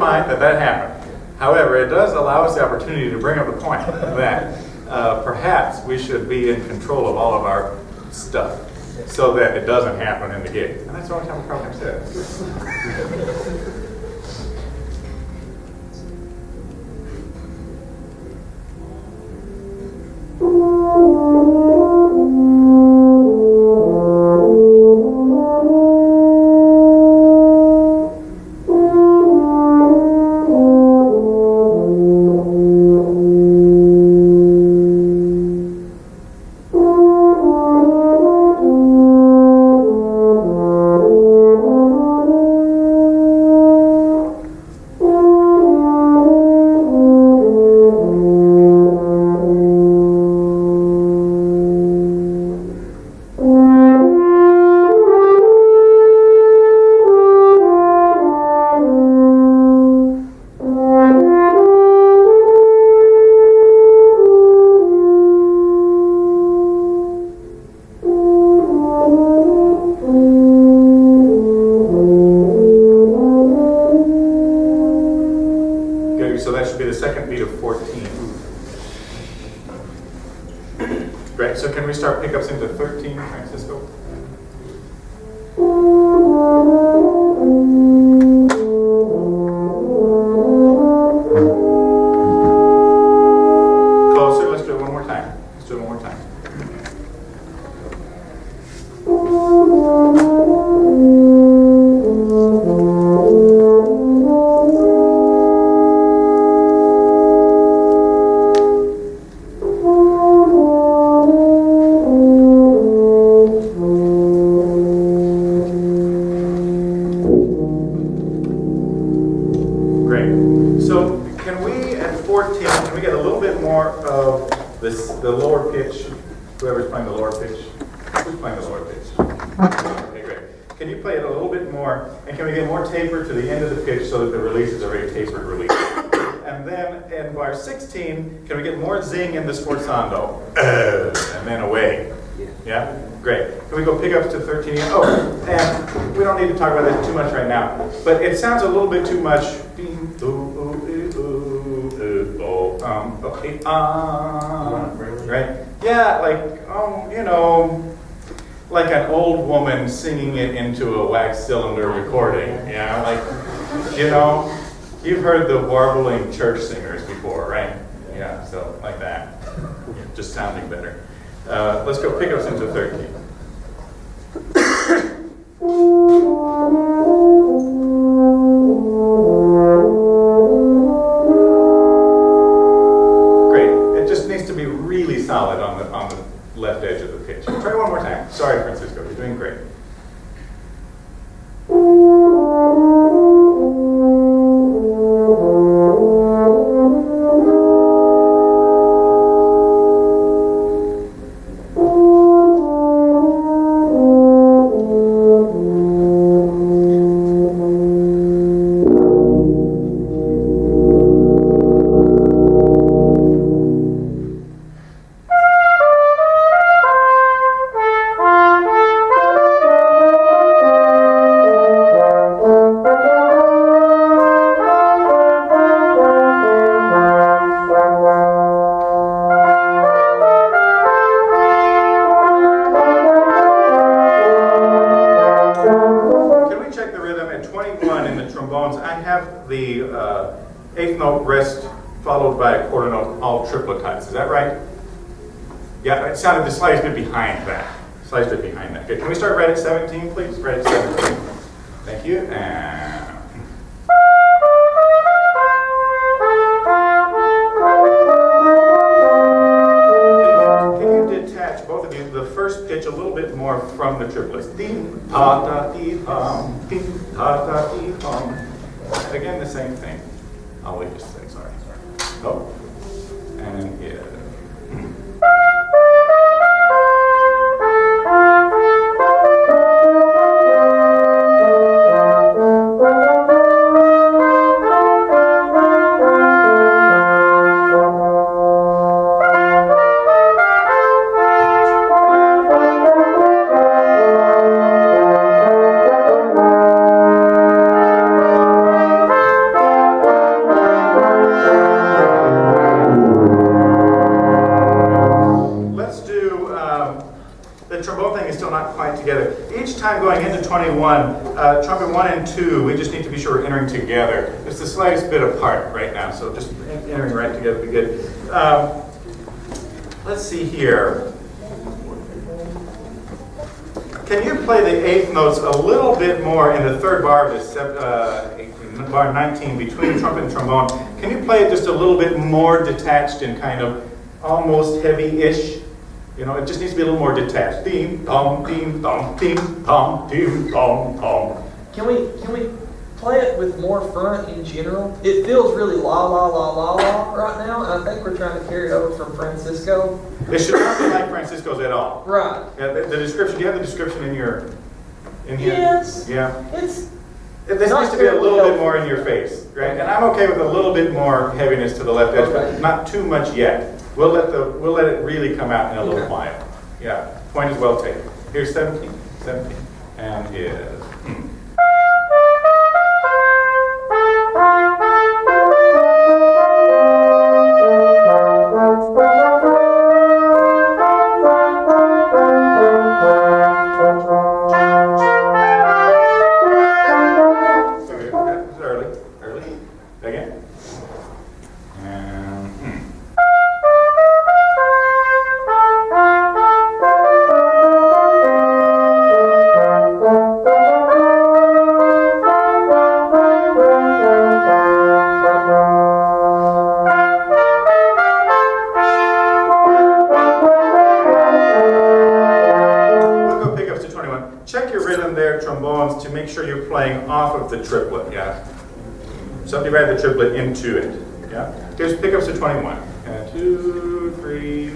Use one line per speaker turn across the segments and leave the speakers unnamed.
mind that that happened. However, it does allow us the opportunity to bring up the point that perhaps we should be in control of all of our stuff so that it doesn't happen in the gig. And that's the only time we probably said it. Can we get more zing in the sforzando? And then away. Yeah? Great. Can we go pick up to 13 again? Oh, and we don't need to talk about this too much right now, but it sounds a little bit too much. Right? Yeah, like, you know, like an old woman singing it into a wax cylinder recording. Yeah, like, you know, you've heard the warbling church singers before, right? Yeah, so like that. Yeah, just sounding better. Let's go pick up into 13. Great. It just needs to be really solid on the left edge of the pitch. Try one more time. Sorry, Francisco. You're doing great. Is that right? Yeah, it sounded the slightest bit behind that. Slightest bit behind that. Good. Can we start right at 17, please? Right at 17. Thank you. And can you detach, both of you, the first pitch a little bit more from the triplets? Ding, ta, ta, dee, hum, ding, ta, ta, dee, hum. Again, the same thing. I'll wait just a second. Sorry. Oh. And yeah. 21. Trumpet 1 and 2, we just need to be sure we're entering together. It's the slightest bit apart right now, so just entering right together would be good. Let's see here. Can you play the eighth notes a little bit more in the third bar of this, bar 19, between trumpet and trombone? Can you play it just a little bit more detached and kind of almost heavy-ish? You know, it just needs to be a little more detached. Ding, dong, ding, dong, ding, dong, ding, dong, dong.
Can we play it with more front in general? It feels really la la la la la right now, and I think we're trying to carry it over from Francisco.
It should not be like Francisco's at all.
Right.
Yeah, the description. Do you have the description in here?
Yes.
Yeah.
This
needs to be a little bit more in your face, right? And I'm okay with a little bit more heaviness to the left edge, but not too much yet. We'll let it really come out in a little while. Yeah. Point is well taken. Here's 17, and is. To make sure you're playing off of the triplet, yeah? Subdivide the triplet into it, yeah? Here's pickups to 21. 2, 3,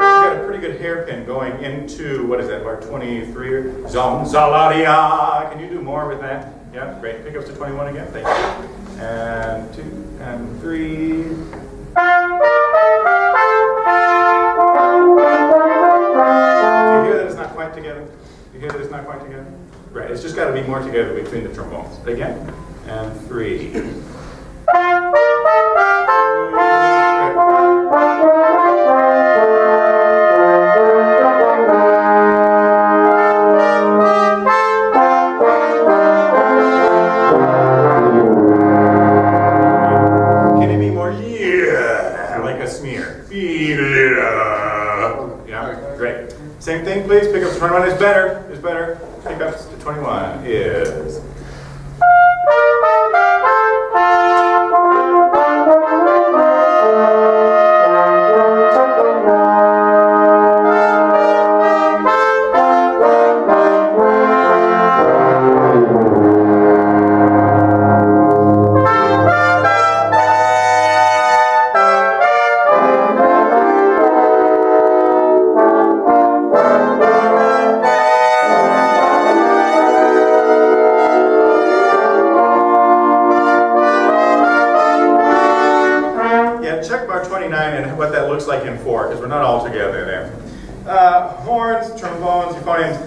got a pretty good hairpin going into, what is that, bar 23? Zalaria. Can you do more with that? Yeah, great. Pickups to 21 again, thank you. And 2 and 3. Do you hear that it's not quite together? Do you hear that it's not quite together? Right, it's just got to be more together between the trombones. Again, and 3. Same thing, please. Pickups to 21 is better. Pickups to 21 is. And what that looks like in 4, because we're not all together there. Horns, trombones, euphoniums,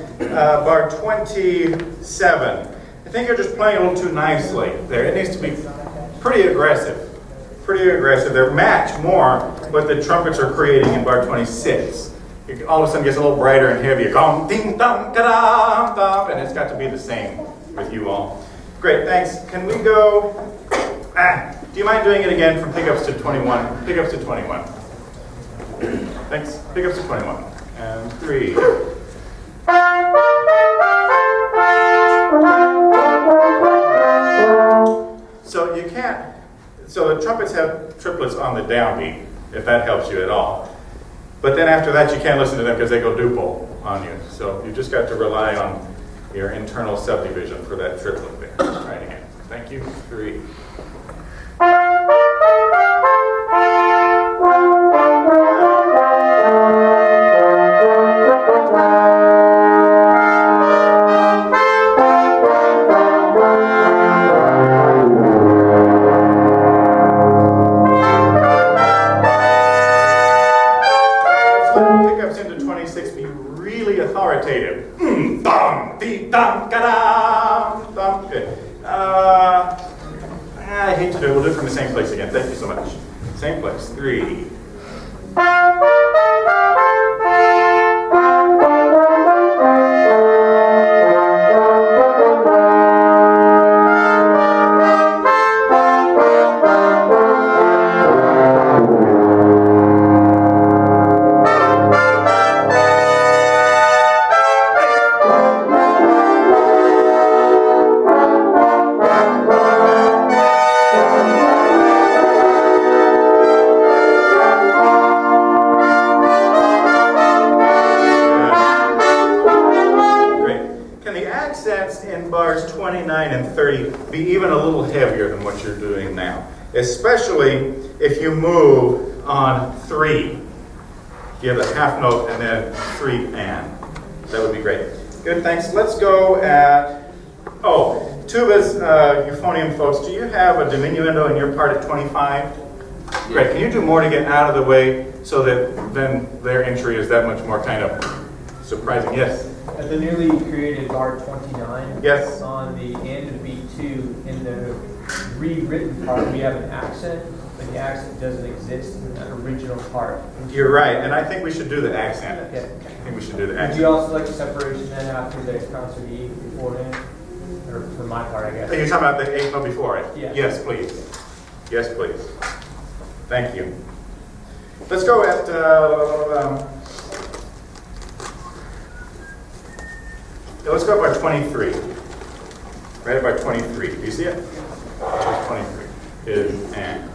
bar 27. I think you're just playing a little too nicely there. It needs to be pretty aggressive. They're match more what the trumpets are creating in bar 26. It all of a sudden gets a little brighter and heavier. Gong, ding, dong, ka-dam, dam, and it's got to be the same with you all. Great, thanks. Can we go? Do you mind doing it again from pickups to 21? Pickups to 21. Thanks. Pickups to 21. And 3. So you can't. So the trumpets have triplets on the downbeat, if that helps you at all. But then after that, you can't listen to them because they go duple on you. So you just got to rely on your internal subdivision for that triplet there. Try it again. Thank you. 3. Pickups into 26 be really authoritative. Dum, dee, dum, ka-dum, dum. Good. I hate to do it. We'll do it from the same place again. Thank you so much. Same place. 3. In bars 29 and 30 be even a little heavier than what you're doing now, especially if you move on 3. You have a half note and then 3 and. That would be great. Good, thanks. Let's go at, tubas, euphonium folks, do you have a diminuendo in your part at 25? Great, can you do more to get out of the way so that then their entry is that much more kind of surprising? Yes?
At the newly created bar 29,
yes.
On the end of B2, in the rewritten part, we have an accent, but the accent doesn't exist in that original part.
You're right, and I think we should do the accent.
Okay.
I think we should do the accent.
Would you also like a separation then after the concert E beforehand? Or for my part, I guess.
You're talking about the 8th note before it?
Yeah.
Yes, please. Yes, please. Thank you. Let's go at... let's go up by 23. Right by 23. Do you see it? 23 is and.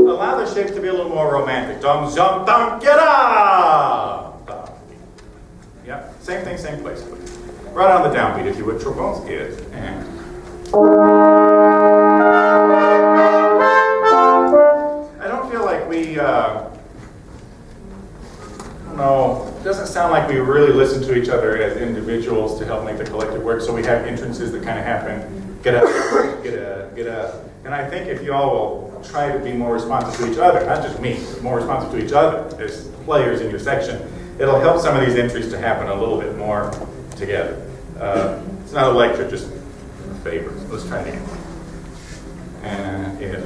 Allow the shapes to be a little more romantic. Dum, zum, dum, get up! Yep, same thing, same place, please. Right on the downbeat, if you would. Trombones is and. I don't feel like we, it doesn't sound like we really listen to each other as individuals to help make the collective work, so we have entrances that kind of happen. Get up, get up. And I think if you all will try to be more responsive to each other, not just me, but more responsive to each other as players in your section, it'll help some of these entries to happen a little bit more together. It's not a lecture, just favors. Let's try it again. And if.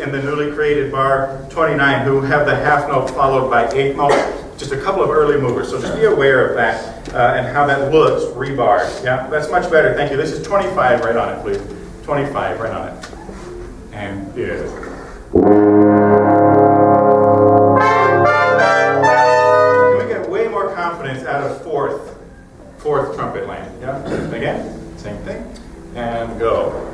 In the newly created bar 29 who have the half note followed by 8th note, just a couple of early movers. So just be aware of that and how that looks rebarred. Yeah, that's much better. Thank you. This is 25 right on it, please. 25 right on it. And yeah. Can we get way more confidence out of fourth trumpet line? Yeah. Again, same thing. And go.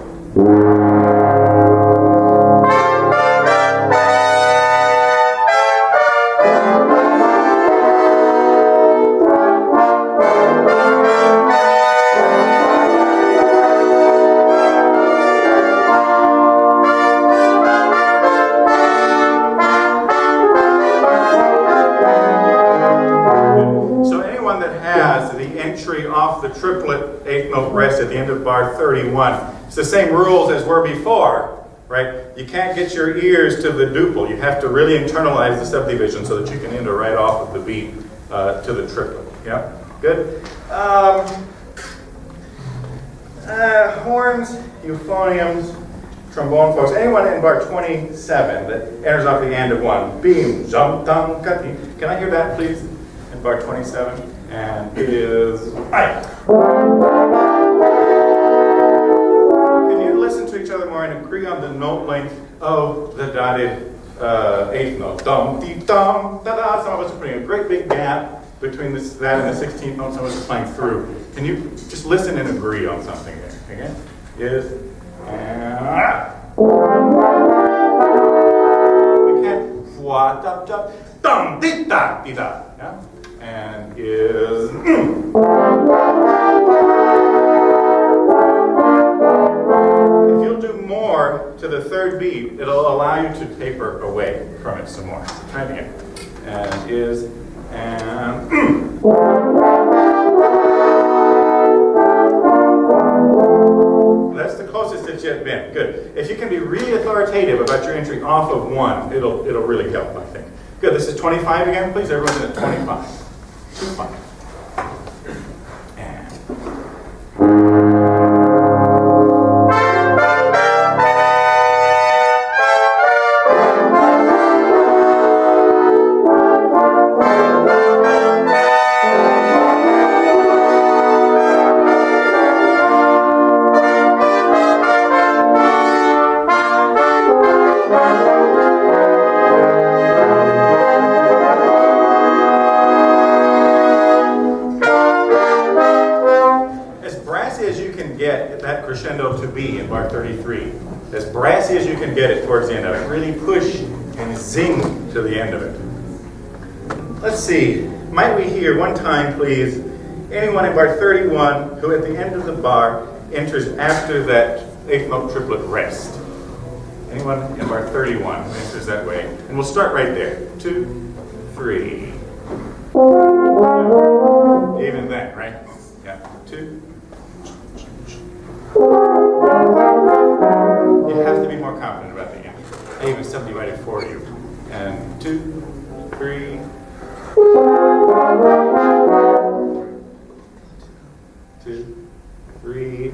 Off the triplet 8th note rest at the end of bar 31. It's the same rules as were before, right? You can't get your ears to the duple. You have to really internalize the subdivision so that you can enter right off of the beat to the triplet. Yeah, good. Horns, euphoniums, trombone folks. Anyone in bar 27 that enters off the end of one. Beam, jump, dum, cutty. Can I hear that, please? In bar 27. And it is right. Can you listen to each other more and agree on the note length of the dotted 8th note? Dum, dee, dum, da, da. Some of us are putting a great big gap between that and the 16th note. Some of us are playing through. Can you just listen and agree on something there? Again, is and wah, da, da, dum, di, da, di, da. Yeah? And is. If you'll do more to the third beat, it'll allow you to taper away from it some more. Try it again. And is, and. That's the closest it's yet been. Good. If you can be really authoritative about your entry off of 1, it'll really help, I think. Good. This is 25 again, please. Everyone's in at 25. 25. And. That crescendo to B in bar 33. As brassy as you can get it towards the end of it. Really push and zing to the end of it. Let's see. Might we hear one time, please, anyone in bar 31 who at the end of the bar enters after that 8th note triplet rest? Anyone in bar 31 who enters that way? And we'll start right there. 2, 3. Even then, right? Yeah. 2. You have to be more confident about the end. I even subdivided for you. And 2, 3. 2, 3.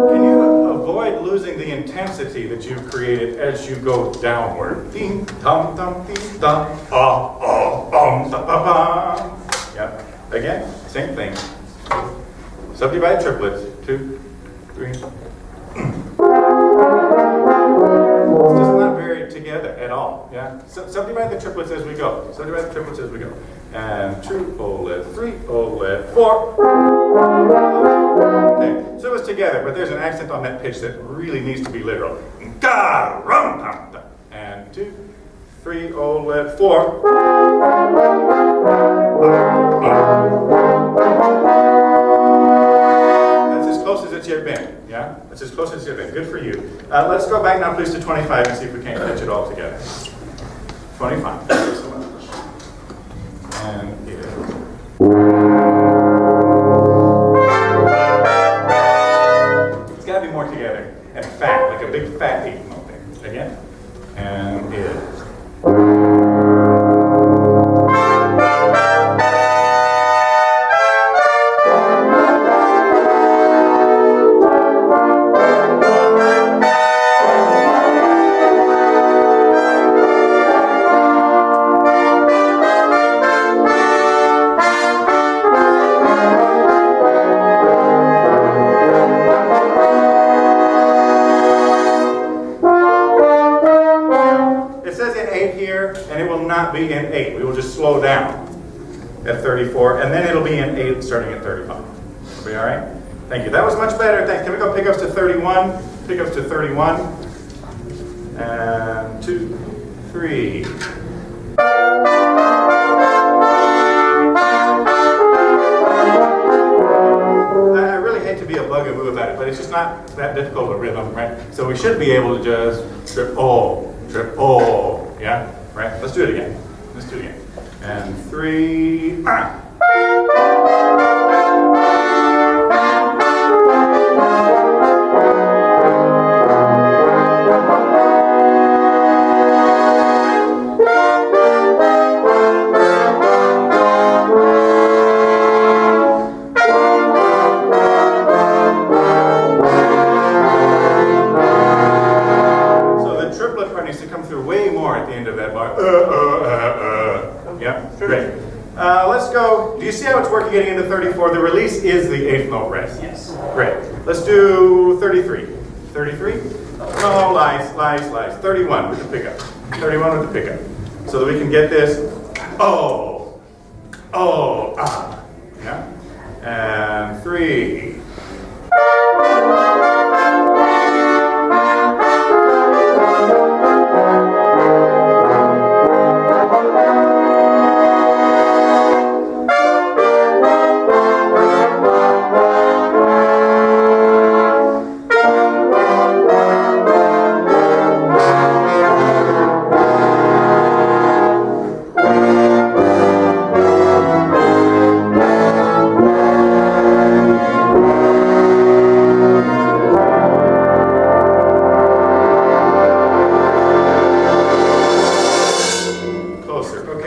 Can you avoid losing the intensity that you've created as you go downward? Ding, dum, dum, ding, dum, da, ba, ba. Yep. Again, same thing. Subdivided triplets. 2, 3. It's just not very together at all. Yeah. Subdivide the triplets as we go. Subdivide the triplets as we go. And 2 OLED, 3 OLED, 4. Okay. So it's together, but there's an accent on that pitch that really needs to be literal. And 2, 3 OLED, 4. That's as close as it's yet been. Yeah? That's as close as it's yet been. Good for you. Let's go back now, please, to 25 and see if we can't catch it all together. 25. Thank you so much. And here. It's got to be more together and fat, like a big fat 8th note there. Again. And here. Be in 8. We will just slow down at 34, and then it'll be in 8 starting at 35. Will be all right? Thank you. That was much better. Thanks. Can we go pickups to 31? Pickups to 31. And 2, 3. I really hate to be a bugaboo about it, but it's just not that difficult a rhythm, right? So we should be able to just triple, yeah? Right? Let's do it again. Let's do it again. And 3. Let's go. Do you see how it's working getting into 34? The release is the 8th note rest. Yes. Great. Let's do 33. 33? No, lies. 31 with the pickup. 31 with the pickup. So that we can get this. Yeah. And 3.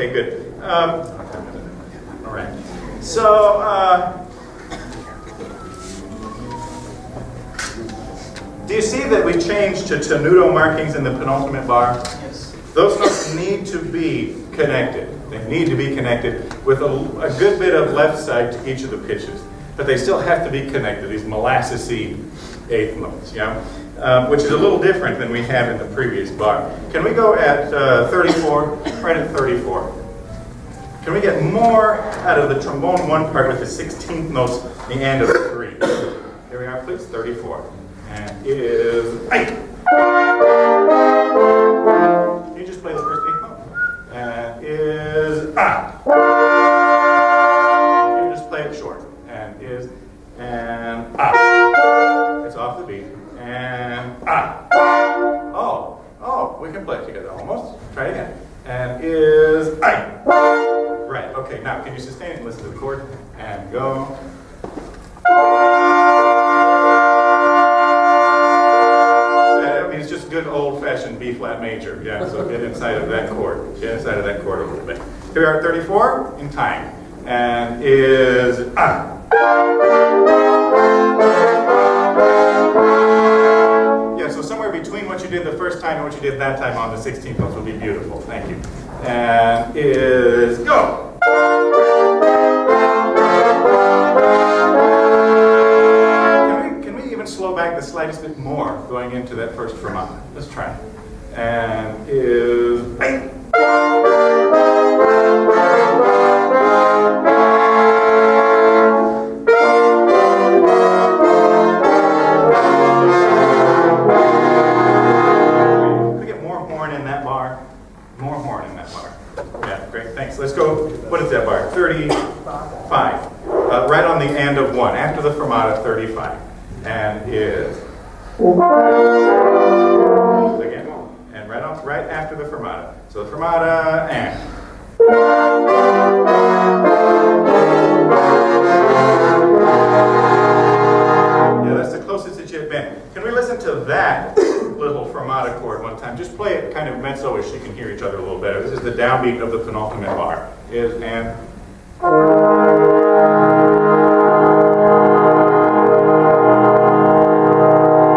Okay, good. All right. So, do you see that we changed to tenuto markings in the penultimate bar?
Yes.
Those notes need to be connected. They need to be connected with a good bit of left side to each of the pitches. But they still have to be connected, these molassesy eighth notes, yeah? Which is a little different than we had in the previous bar. Can we go at 34? Right at 34. Can we get more out of the trombone one part with the 16th notes, the end of the 3? Here we are, please, 34. And it is 8. Can you just play the first 8th note? And is ah. You can just play it short. And is and ah. It's off the beat. And ah. Oh, we can play it together almost. Try it again. And is I. Right, okay, now can you sustain it and listen to the chord? And go. It's just good old-fashioned B flat major. Yeah, so get inside of that chord. Get inside of that chord a little bit. Here we are at 34 in time. And is ah. Yeah, so somewhere between what you did the first time and what you did that time on the 16th notes will be beautiful. Thank you. And is go. Can we even slow back the slightest bit more going into that first fermata? Let's try. And is eight. Let's go, what is that bar? 35. Right on the end of 1, after the fermata, 35. And is. Again. And right after the fermata. So the fermata, and. Yeah, that's the closest that you've been. Can we listen to that little fermata chord one time? Just play it kind of mezzo-ish so you can hear each other a little better. This is the downbeat of the penultimate bar. Is and.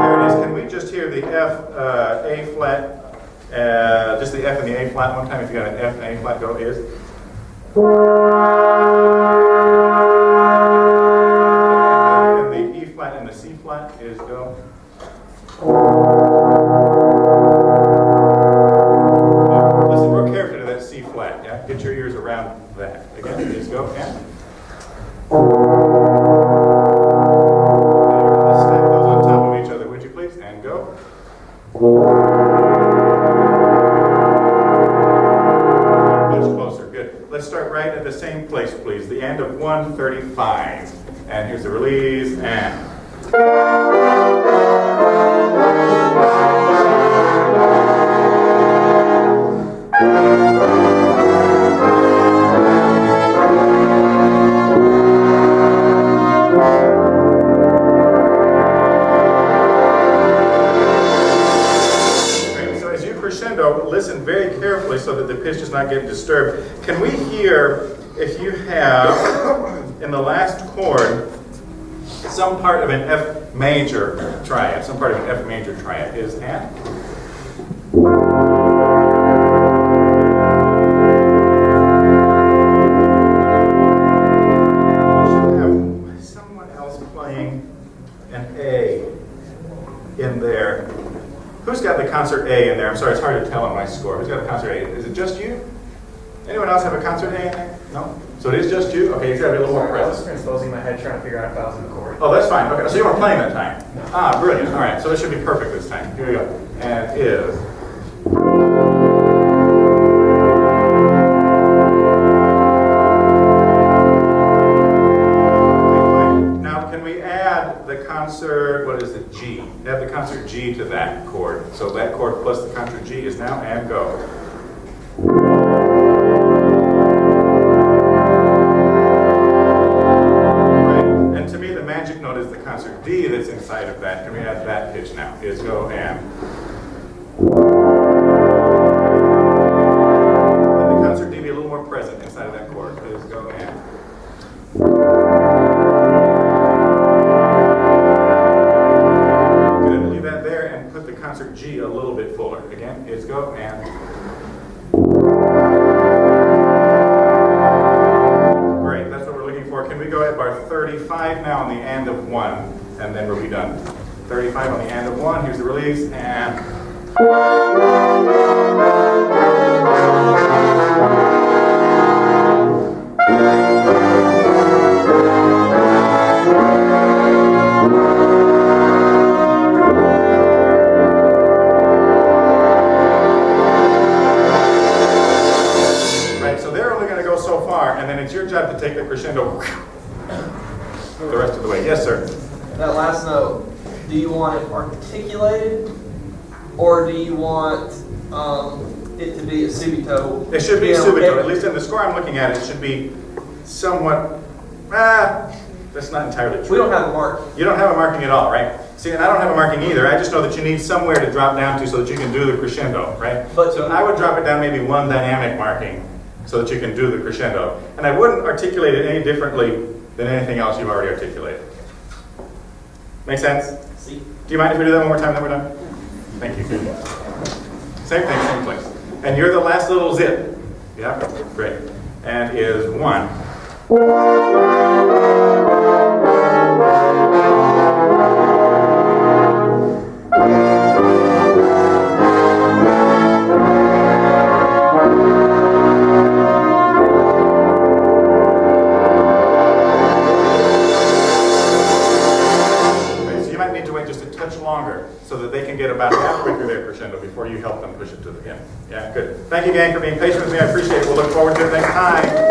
There it is. Can we just hear the F, A flat, just the F and the A flat one time? If you got an F and A flat, go is. And the E flat and the C flat is go. Listen real carefully to that C flat. Yeah, get your ears around that. Again, please go. And. Let's stack those on top of each other, would you please? And go. Much closer. Good. Let's start right at the same place, please. The end of 135. And here's the release. And. Listen very carefully so that the pitch does not get disturbed. Can we hear, if you have, in the last chord, some part of an F major triad, some part of an F major triad is and? We should have someone else playing an A in there. Who's got the concert A in there? I'm sorry, it's hard to tell on my score. Who's got the concert A? Is it just you? Anyone else have a concert A in there? No? So it is just you? Okay, you've got to be a little more present.
I was transposing my head trying to figure out if I was in the chord.
Oh, that's fine. Okay, so you weren't playing that time?
No.
Ah, brilliant. All right, so this should be perfect this time. Here we go. And is. Now, can we add the concert, what is it, G? Add the concert G to that chord. So that chord plus the concert G is now and go. Concert D that's inside of that. Can we add that pitch now? Is go and. Let the concert D be a little more 35 now on the and of 1, and then we'll be done. 35 on the and of 1, here's the release, and... Right, so they're only going to go so far, and then it's your job to take the crescendo the rest of the way. Yes, sir?
That last note, do you want it articulated, or do you want it to be a subito?
It should be
You know,
subito. At least in the score I'm looking at, it should be somewhat, that's not entirely true.
We don't have a mark.
You don't have a marking at all, right? See, and I don't have a marking either. I just know that you need somewhere to drop down to so that you can do the crescendo, right? So I would drop it down maybe one dynamic marking so that you can do the crescendo. And I wouldn't articulate it any differently than anything else you've already articulated. Make sense?
See?
Do you mind if we do that one more time, then we're done? Thank you. Same thing, same place. And you're the last little zip. Yeah? Great. And is 1. Longer so that they can get about halfway through their crescendo before you help them push it to the end. Yeah, good. Thank you, gang, for being patient with me. I appreciate it. We'll look forward to it next time.